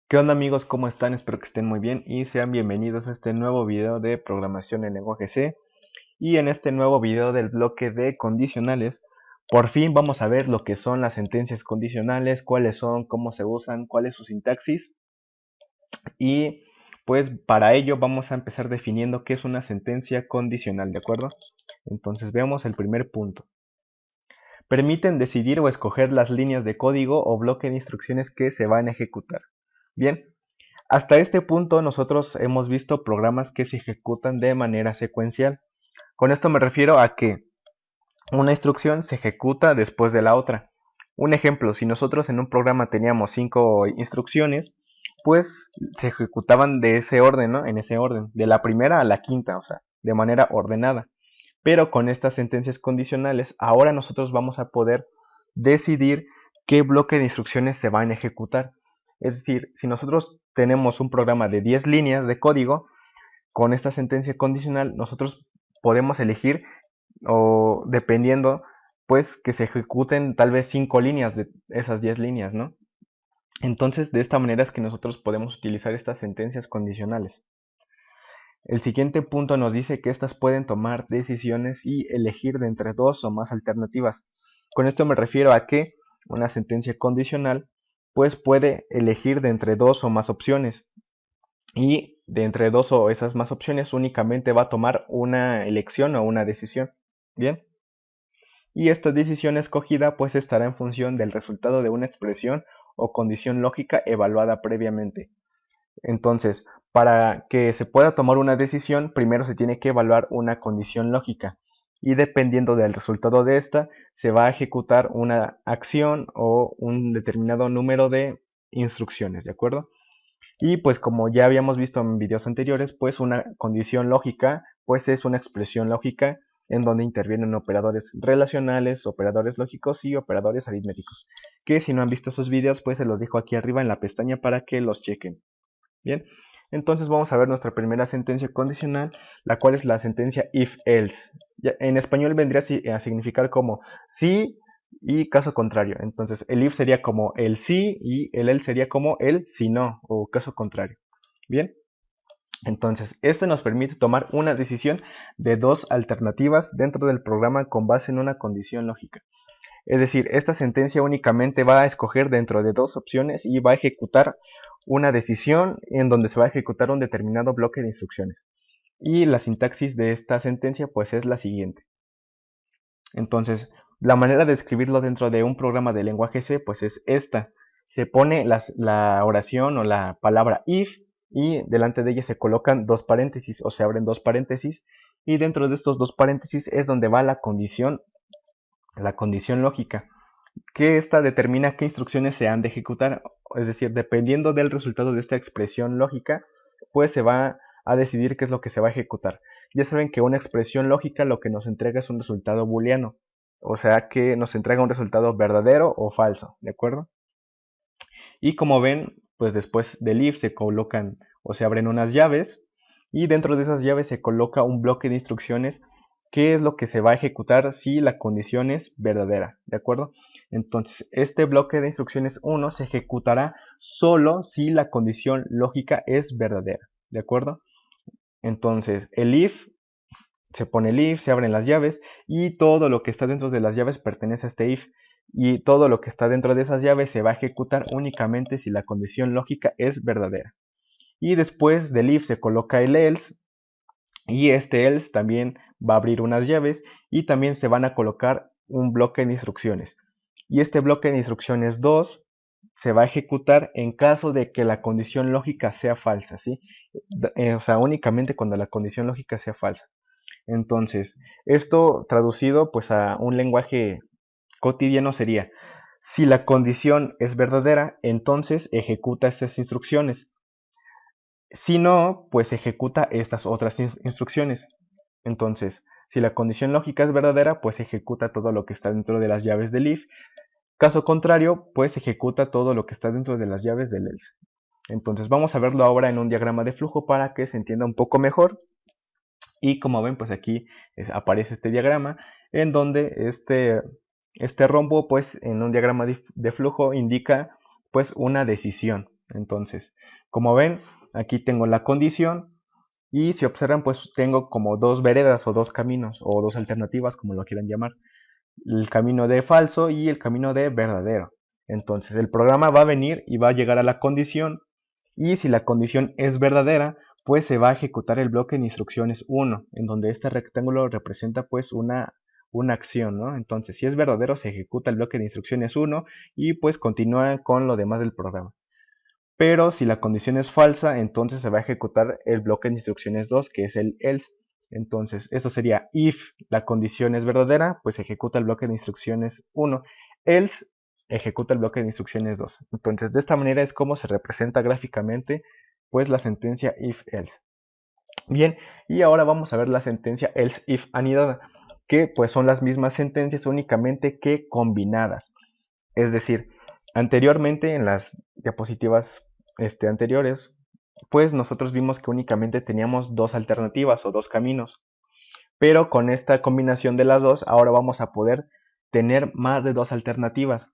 ¿Qué onda amigos? ¿Cómo están? Espero que estén muy bien y sean bienvenidos a este nuevo video de programación en lenguaje C. Y en este nuevo video del bloque de condicionales, por fin vamos a ver lo que son las sentencias condicionales, cuáles son, cómo se usan, cuál es su sintaxis. Y pues para ello vamos a empezar definiendo qué es una sentencia condicional, ¿de acuerdo? Entonces veamos el primer punto. Permiten decidir o escoger las líneas de código o bloque de instrucciones que se van a ejecutar. Bien, hasta este punto nosotros hemos visto programas que se ejecutan de manera secuencial. Con esto me refiero a que una instrucción se ejecuta después de la otra. Un ejemplo, si nosotros en un programa teníamos 5 instrucciones, pues se ejecutaban de ese orden, ¿no? En ese orden, de la primera a la quinta, o sea, de manera ordenada. Pero con estas sentencias condicionales, ahora nosotros vamos a poder decidir qué bloque de instrucciones se van a ejecutar. Es decir, si nosotros tenemos un programa de 10 líneas de código, con esta sentencia condicional nosotros podemos elegir, o dependiendo, pues que se ejecuten tal vez 5 líneas de esas 10 líneas, ¿no? Entonces, de esta manera es que nosotros podemos utilizar estas sentencias condicionales. El siguiente punto nos dice que estas pueden tomar decisiones y elegir de entre dos o más alternativas. Con esto me refiero a que una sentencia condicional pues puede elegir de entre dos o más opciones, y de entre dos o esas más opciones únicamente va a tomar una elección o una decisión. Bien, y esta decisión escogida pues estará en función del resultado de una expresión o condición lógica evaluada previamente. Entonces, para que se pueda tomar una decisión, primero se tiene que evaluar una condición lógica, y dependiendo del resultado de esta, se va a ejecutar una acción o un determinado número de instrucciones, ¿de acuerdo? Y pues como ya habíamos visto en videos anteriores, pues una condición lógica pues es una expresión lógica en donde intervienen operadores relacionales, operadores lógicos y operadores aritméticos, que si no han visto esos videos pues se los dejo aquí arriba en la pestaña para que los chequen. Bien, entonces vamos a ver nuestra primera sentencia condicional, la cual es la sentencia if-else. En español vendría a significar como si y caso contrario. Entonces el if sería como el sí y el else sería como el si no o caso contrario. Bien, entonces este nos permite tomar una decisión de dos alternativas dentro del programa con base en una condición lógica. Es decir, esta sentencia únicamente va a escoger dentro de dos opciones y va a ejecutar una decisión en donde se va a ejecutar un determinado bloque de instrucciones. Y la sintaxis de esta sentencia pues es la siguiente. Entonces, la manera de escribirlo dentro de un programa de lenguaje C pues es esta. Se pone la oración o la palabra if y delante de ella se colocan dos paréntesis o se abren dos paréntesis, y dentro de estos dos paréntesis es donde va la condición lógica, que esta determina qué instrucciones se han de ejecutar. Es decir, dependiendo del resultado de esta expresión lógica, pues se va a decidir qué es lo que se va a ejecutar. Ya saben que una expresión lógica lo que nos entrega es un resultado booleano, o sea que nos entrega un resultado verdadero o falso, ¿de acuerdo? Y como ven, pues después del if se colocan o se abren unas llaves, y dentro de esas llaves se coloca un bloque de instrucciones, que es lo que se va a ejecutar si la condición es verdadera, ¿de acuerdo? Entonces, este bloque de instrucciones 1 se ejecutará solo si la condición lógica es verdadera, ¿de acuerdo? Entonces, el if, se pone el if, se abren las llaves, y todo lo que está dentro de las llaves pertenece a este if, y todo lo que está dentro de esas llaves se va a ejecutar únicamente si la condición lógica es verdadera. Y después del if se coloca el else, y este else también va a abrir unas llaves y también se van a colocar un bloque de instrucciones. Y este bloque de instrucciones 2 se va a ejecutar en caso de que la condición lógica sea falsa, ¿sí? O sea, únicamente cuando la condición lógica sea falsa. Entonces, esto traducido pues a un lenguaje cotidiano sería: si la condición es verdadera, entonces ejecuta estas instrucciones. Si no, pues ejecuta estas otras instrucciones. Entonces, si la condición lógica es verdadera, pues ejecuta todo lo que está dentro de las llaves del if. Caso contrario, pues ejecuta todo lo que está dentro de las llaves del else. Entonces vamos a verlo ahora en un diagrama de flujo para que se entienda un poco mejor. Y como ven, pues aquí aparece este diagrama en donde este rombo pues en un diagrama de flujo indica pues una decisión. Entonces, como ven, aquí tengo la condición y si observan, pues tengo como dos veredas o dos caminos o dos alternativas, como lo quieran llamar. El camino de falso y el camino de verdadero. Entonces, el programa va a venir y va a llegar a la condición y si la condición es verdadera, pues se va a ejecutar el bloque de instrucciones 1, en donde este rectángulo representa pues una acción, ¿no? Entonces, si es verdadero, se ejecuta el bloque de instrucciones 1 y pues continúa con lo demás del programa. Pero si la condición es falsa, entonces se va a ejecutar el bloque de instrucciones 2, que es el else. Entonces, eso sería if la condición es verdadera, pues ejecuta el bloque de instrucciones 1. Else ejecuta el bloque de instrucciones 2. Entonces, de esta manera es como se representa gráficamente pues la sentencia if else. Bien, y ahora vamos a ver la sentencia else if anidada, que pues son las mismas sentencias únicamente que combinadas. Es decir, anteriormente en las diapositivas anteriores, pues nosotros vimos que únicamente teníamos dos alternativas o dos caminos. Pero con esta combinación de las dos, ahora vamos a poder tener más de dos alternativas.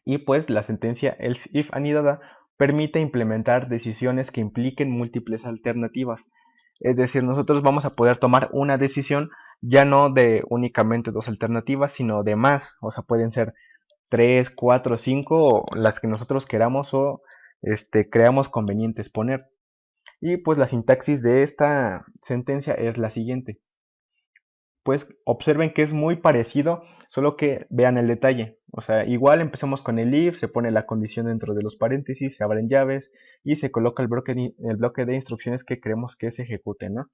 Y pues la sentencia else if anidada permite implementar decisiones que impliquen múltiples alternativas. Es decir, nosotros vamos a poder tomar una decisión ya no de únicamente dos alternativas, sino de más. O sea, pueden ser 3, 4, 5, las que nosotros queramos o creamos convenientes poner. Y pues la sintaxis de esta sentencia es la siguiente. Pues observen que es muy parecido, solo que vean el detalle. O sea, igual empezamos con el if, se pone la condición dentro de los paréntesis, se abren llaves y se coloca el bloque de instrucciones que queremos que se ejecuten, ¿no?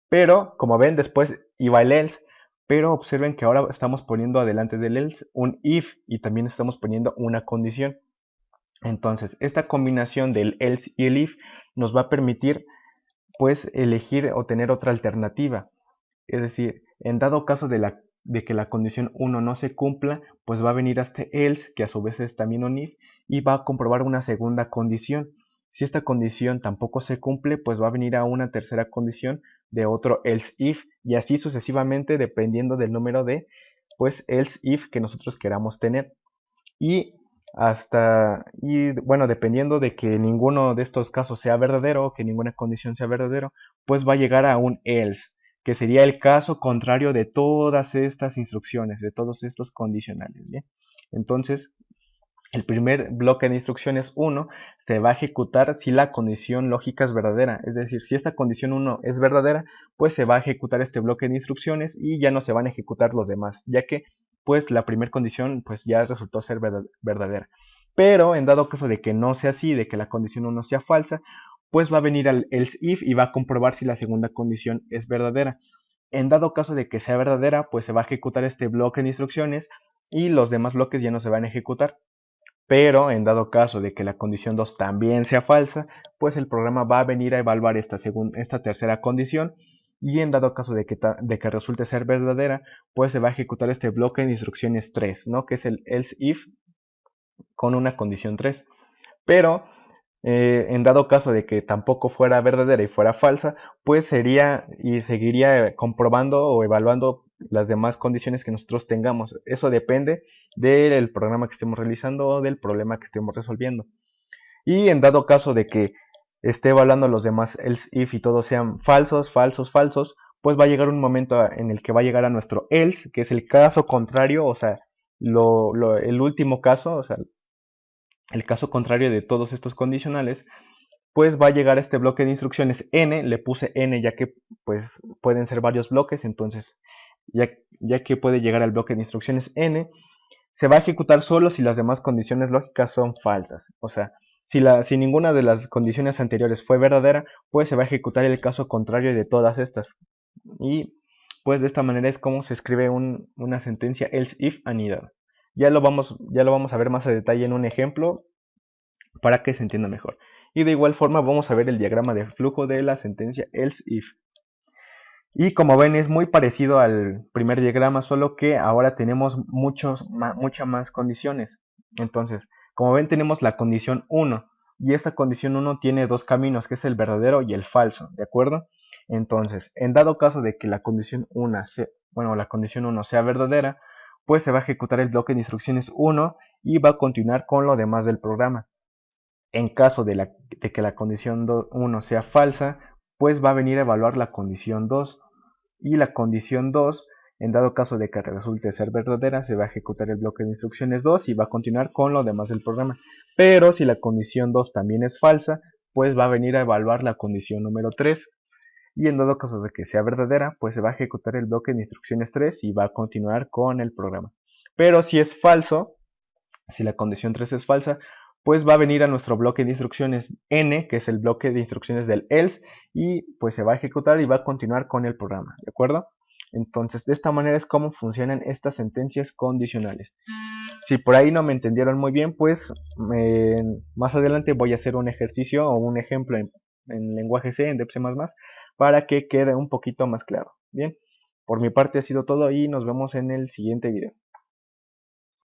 Pero, como ven, después iba el else, pero observen que ahora estamos poniendo adelante del else un if y también estamos poniendo una condición. Entonces, esta combinación del else y el if nos va a permitir pues elegir o tener otra alternativa. Es decir, en dado caso de que la condición 1 no se cumpla, pues va a venir este else, que a su vez es también un if, y va a comprobar una segunda condición. Si esta condición tampoco se cumple, pues va a venir a una tercera condición de otro else if, y así sucesivamente dependiendo del número de pues else if que nosotros queramos tener. Y bueno, dependiendo de que ninguno de estos casos sea verdadero, que ninguna condición sea verdadero, pues va a llegar a un else, que sería el caso contrario de todas estas instrucciones, de todos estos condicionales, ¿bien? Entonces, el primer bloque de instrucciones 1 se va a ejecutar si la condición lógica es verdadera, es decir, si esta condición 1 es verdadera, pues se va a ejecutar este bloque de instrucciones y ya no se van a ejecutar los demás, ya que pues la primera condición pues ya resultó ser verdadera. Pero en dado caso de que no sea así, de que la condición 1 sea falsa, pues va a venir al else if y va a comprobar si la segunda condición es verdadera. En dado caso de que sea verdadera, pues se va a ejecutar este bloque de instrucciones y los demás bloques ya no se van a ejecutar. Pero en dado caso de que la condición 2 también sea falsa, pues el programa va a venir a evaluar esta tercera condición y en dado caso de que resulte ser verdadera, pues se va a ejecutar este bloque de instrucciones 3, ¿no? Que es el else if con una condición 3. Pero en dado caso de que tampoco fuera verdadera y fuera falsa, pues sería y seguiría comprobando o evaluando las demás condiciones que nosotros tengamos. Eso depende del programa que estemos realizando o del problema que estemos resolviendo. Y en dado caso de que esté evaluando los demás else if y todos sean falsos, falsos, falsos, pues va a llegar un momento en el que va a llegar a nuestro else, que es el caso contrario, o sea, el último caso, o sea, el caso contrario de todos estos condicionales, pues va a llegar este bloque de instrucciones n, le puse n ya que pues pueden ser varios bloques, entonces ya que puede llegar al bloque de instrucciones n, se va a ejecutar solo si las demás condiciones lógicas son falsas. O sea, si ninguna de las condiciones anteriores fue verdadera, pues se va a ejecutar el caso contrario de todas estas. Y pues de esta manera es como se escribe una sentencia else if anidada. Ya lo vamos a ver más a detalle en un ejemplo para que se entienda mejor. Y de igual forma vamos a ver el diagrama de flujo de la sentencia else if. Y como ven es muy parecido al primer diagrama, solo que ahora tenemos muchas más condiciones. Entonces, como ven tenemos la condición 1 y esta condición 1 tiene dos caminos, que es el verdadero y el falso, ¿de acuerdo? Entonces, en dado caso de que la condición 1 sea verdadera, pues se va a ejecutar el bloque de instrucciones 1 y va a continuar con lo demás del programa. En caso de que la condición 1 sea falsa, pues va a venir a evaluar la condición 2. Y la condición 2, en dado caso de que resulte ser verdadera, se va a ejecutar el bloque de instrucciones 2 y va a continuar con lo demás del programa. Pero si la condición 2 también es falsa, pues va a venir a evaluar la condición número 3. Y en dado caso de que sea verdadera, pues se va a ejecutar el bloque de instrucciones 3 y va a continuar con el programa. Pero si es falso, si la condición 3 es falsa, pues va a venir a nuestro bloque de instrucciones n, que es el bloque de instrucciones del else, y pues se va a ejecutar y va a continuar con el programa, ¿de acuerdo? Entonces, de esta manera es como funcionan estas sentencias condicionales. Si por ahí no me entendieron muy bien, pues más adelante voy a hacer un ejercicio o un ejemplo en lenguaje C, en DEP C++, para que quede un poquito más claro. Bien, por mi parte ha sido todo y nos vemos en el siguiente video.